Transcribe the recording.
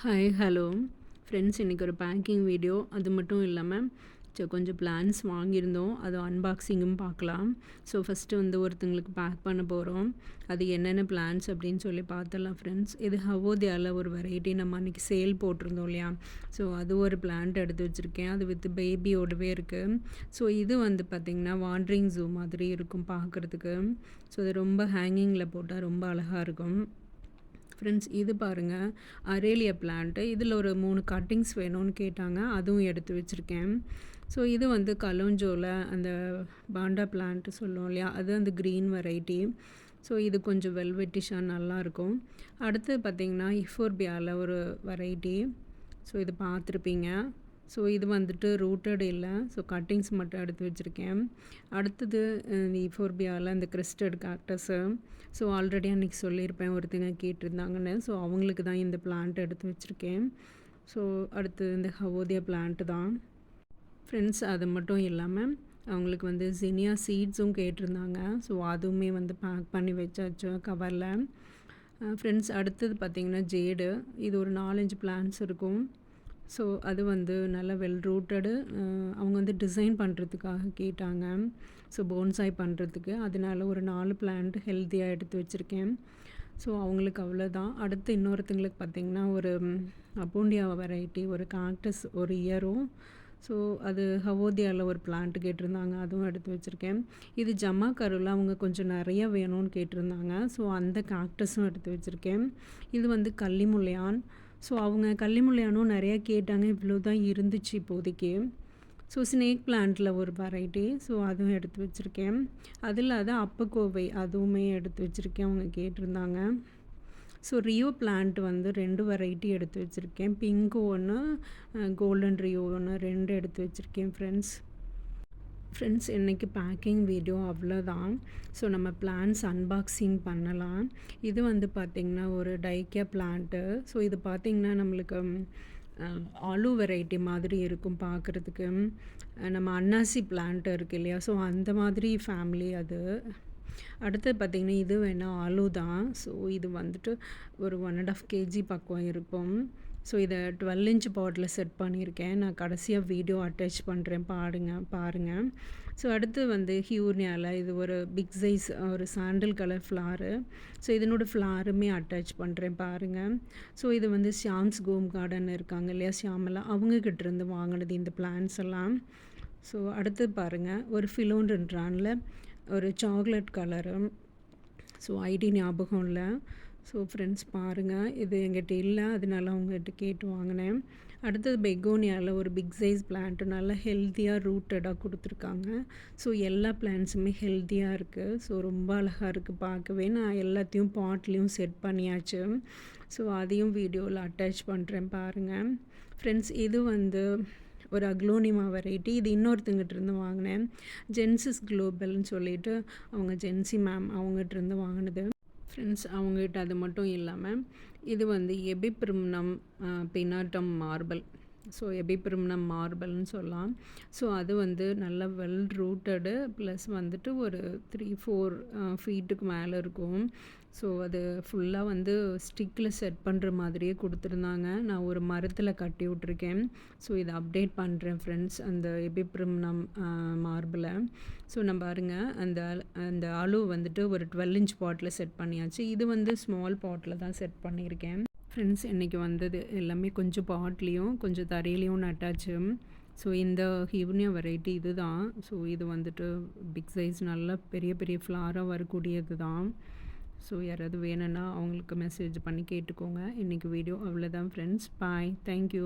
Hi hello friends, இன்றைக்கி ஒரு packing video. அது மட்டும் இல்லாமல் கொஞ்சம் பிளான்ஸ் வாங்கியிருந்தோம், அது அன்பாக்சிங்கும் பார்க்கலாம். ஸோ ஃபஸ்ட்டு வந்து ஒருத்தங்களுக்கு பேக் பண்ண போகிறோம். அது என்னென்ன பிளான்ஸ் அப்படின்னு சொல்லி பார்த்துடலாம் ஃப்ரெண்ட்ஸ். இது ஹவோதியாவில் ஒரு வெரைட்டி நம்ம அன்றைக்கி சேல் போட்டிருந்தோம் இல்லையா. ஸோ அது ஒரு பிளான்ட் எடுத்து வச்சுருக்கேன். அது வித் பேபியோடவே இருக்குது. ஸோ இது வந்து பார்த்திங்கன்னா வாண்ட்ரிங் ஜூ மாதிரி இருக்கும் பார்க்குறதுக்கு. ஸோ அது ரொம்ப ஹேங்கிங்கில் போட்டால் ரொம்ப அழகாக இருக்கும் ஃப்ரெண்ட்ஸ். இது பாருங்கள், அரேலியா பிளான்ட்டு. இதில் ஒரு 3 கட்டிங்ஸ் வேணும்னு கேட்டாங்க, அதுவும் எடுத்து வச்சுருக்கேன். ஸோ இது வந்து கலோஞ்சோவில் அந்த பாண்டா பிளான்ட்டு சொல்லுவோம் இல்லையா, அது அந்த க்ரீன் வெரைட்டி. ஸோ இது கொஞ்சம் வெல்வெட்டிஷாக நல்லாயிருக்கும். அடுத்து பார்த்திங்கன்னா இஃபோர்பியாவில் ஒரு வெரைட்டி. ஸோ இது பார்த்துருப்பீங்க. ஸோ இது வந்துட்டு ரூட்டட் இல்லை. ஸோ கட்டிங்ஸ் மட்டும் எடுத்து வச்சுருக்கேன். அடுத்தது இந்த இஃபோர்பியாவில் இந்த கிறிஸ்டட் கேக்டஸு. ஸோ ஆல்ரெடி அன்றைக்கி சொல்லியிருப்பேன், ஒருத்தங்க கேட்டிருந்தாங்கன்னு. ஸோ அவங்களுக்கு தான் இந்த பிளான்ட் எடுத்து வச்சுருக்கேன். ஸோ அடுத்து இந்த ஹவோதியா பிளான்ட்டு தான் ஃப்ரெண்ட்ஸ். அது மட்டும் இல்லாமல் அவங்களுக்கு வந்து ஜினியா சீட்ஸும் கேட்டிருந்தாங்க. ஸோ அதுவுமே வந்து பேக் பண்ணி வச்சாச்சு கவரில் ஃப்ரெண்ட்ஸ். அடுத்தது பார்த்திங்கன்னா ஜேடு. இது ஒரு 4-5 பிளான்ட்ஸ் இருக்கும். ஸோ அது வந்து நல்லா வெல் ரூட்டடு. அவங்க வந்து டிசைன் பண்ணுறதுக்காக கேட்டாங்க. ஸோ போன்சாய் பண்ணுறதுக்கு. அதனால ஒரு 4 பிளான்ட் ஹெல்த்தியாக எடுத்து வச்சுருக்கேன். ஸோ அவங்களுக்கு அவ்வளோதான். அடுத்து இன்னொருத்தங்களுக்கு பார்த்திங்கன்னா ஒரு அப்போண்டியா வெரைட்டி, ஒரு காக்டஸ், ஒரு இயரும். ஸோ அது ஹவோதியாவில் ஒரு பிளான்ட் கேட்டிருந்தாங்க, அதுவும் எடுத்து வச்சுருக்கேன். இது ஜம்மா கருவில் அவங்க கொஞ்சம் நிறைய வேணும்னு கேட்டிருந்தாங்க. ஸோ அந்த காக்டஸும் எடுத்து வச்சுருக்கேன். இது வந்து கள்ளிமுல்லையான். ஸோ அவங்க கள்ளிமுல்லையானும் நிறையா கேட்டாங்க, இவ்வளோ தான் இருந்துச்சு இப்போதைக்கு. ஸோ ஸ்னேக் பிளான்ட்டில் ஒரு வெரைட்டி. ஸோ அதுவும் எடுத்து வச்சுருக்கேன். அது இல்லாத அப்பக்கோவை அதுவுமே எடுத்து வச்சுருக்கேன், அவங்க கேட்டிருந்தாங்க. ஸோ ரியோ பிளான்ட் வந்து 2 வெரைட்டி எடுத்து வச்சுருக்கேன். பிங்க்கு ஒன்று, கோல்டன் ரியோ ஒன்று, 2 எடுத்து வச்சுருக்கேன் ஃப்ரெண்ட்ஸ். இன்றைக்கி பேக்கிங் வீடியோ அவ்வளோதான். ஸோ நம்ம பிளான்ஸ் அன்பாக்சிங் பண்ணலாம். இது வந்து பார்த்திங்கன்னா ஒரு டைக்கியா பிளான்ட்டு. ஸோ இது பார்த்திங்கன்னா நம்மளுக்கு ஆலு வெரைட்டி மாதிரி இருக்கும் பார்க்குறதுக்கு. நம்ம அன்னாசி பிளான்ட் இருக்குது இல்லையா, ஸோ அந்த மாதிரி ஃபேமிலி அது. அடுத்தது பார்த்திங்கன்னா இது வேணால் ஆலு தான். ஸோ இது வந்துட்டு ஒரு 1.5 kg பக்கம் இருக்கும். ஸோ இதை 12 inch பாட்டில் செட் பண்ணியிருக்கேன். நான் கடைசியாக வீடியோ அட்டாச் பண்ணுறேன், பாருங்கள். ஸோ அடுத்து வந்து ஹியூர்னியாவில் இது ஒரு பிக் சைஸ் ஒரு சாண்டில் கலர் ஃப்ளாரு. ஸோ இதனோட ஃப்ளாருமே அட்டாச் பண்ணுறேன், பாருங்கள். ஸோ இது வந்து ஷியாம்ஸ் கோம் கார்டன் இருக்காங்க இல்லையா, ஷியாமலா, அவங்கக்கிட்டேருந்து வாங்கினது இந்த பிளான்ஸ் எல்லாம். ஸோ அடுத்து பாருங்கள், ஒரு ஃபிலோன்றானில் ஒரு சாக்லேட் கலரு. ஸோ ஐடி ஞாபகம் இல்லை. ஸோ ஃப்ரெண்ட்ஸ் பாருங்கள், இது எங்கிட்ட இல்லை, அதனால அவங்ககிட்ட கேட்டு வாங்கினேன். அடுத்தது பெகோனியாவில் ஒரு பிக் சைஸ் பிளான்ட்டு நல்லா ஹெல்த்தியாக ரூட்டடாக கொடுத்துருக்காங்க. ஸோ எல்லா பிளான்ஸுமே ஹெல்த்தியாக இருக்குது. ஸோ ரொம்ப அழகாக இருக்குது பார்க்கவே. நான் எல்லாத்தையும் பாட்லேயும் செட் பண்ணியாச்சு. ஸோ அதையும் வீடியோவில் அட்டாச் பண்ணுறேன், பாருங்கள் ஃப்ரெண்ட்ஸ். இது வந்து ஒரு அக்லோனிமா வெரைட்டி. இது இன்னொருத்தங்கிட்டேருந்து வாங்கினேன், ஜென்சிஸ் குளோபல்னு சொல்லிட்டு, அவங்க ஜென்சி மேம் அவங்ககிட்டருந்து வாங்கினது ஃப்ரெண்ட்ஸ். அவங்ககிட்ட அது மட்டும் இல்லாமல் இது வந்து எபிப்ரிம்னம் பினாட்டம் மார்பல். ஸோ எபிப்ரிம்னம் மார்பல்னு சொல்லலாம். ஸோ அது வந்து நல்லா வெல் ரூட்டடு, ப்ளஸ் வந்துட்டு ஒரு 3-4 ஃபீட்டுக்கு மேலே இருக்கும். ஸோ அது ஃபுல்லாக வந்து ஸ்டிக்கில் செட் பண்ணுற மாதிரியே கொடுத்துருந்தாங்க. நான் ஒரு மரத்தில் கட்டி விட்ருக்கேன். ஸோ இதை அப்டேட் பண்ணுறேன் ஃப்ரெண்ட்ஸ், அந்த எபிப்ரிம்னம் மார்பில். ஸோ நான் பாருங்கள், அந்த அலு வந்துட்டு ஒரு 12 inch பாட்டில் செட் பண்ணியாச்சு. இது வந்து ஸ்மால் பாட்டில் தான் செட் பண்ணியிருக்கேன் ஃப்ரெண்ட்ஸ். இன்றைக்கி வந்தது எல்லாமே கொஞ்சம் பாட்லேயும் கொஞ்சம் தரையிலையும் நட்டாச்சு. ஸோ இந்த ஹியூர்னியா வெரைட்டி இது தான். ஸோ இது வந்துட்டு பிக் சைஸ் நல்லா பெரிய பெரிய ஃப்ளாராக வரக்கூடியது தான். ஸோ யாராவது வேணும்னா அவங்களுக்கு மெசேஜ் பண்ணி கேட்டுக்கோங்க. இன்றைக்கி வீடியோ அவ்வளோதான் ஃப்ரெண்ட்ஸ். பாய், தேங்க்யூ.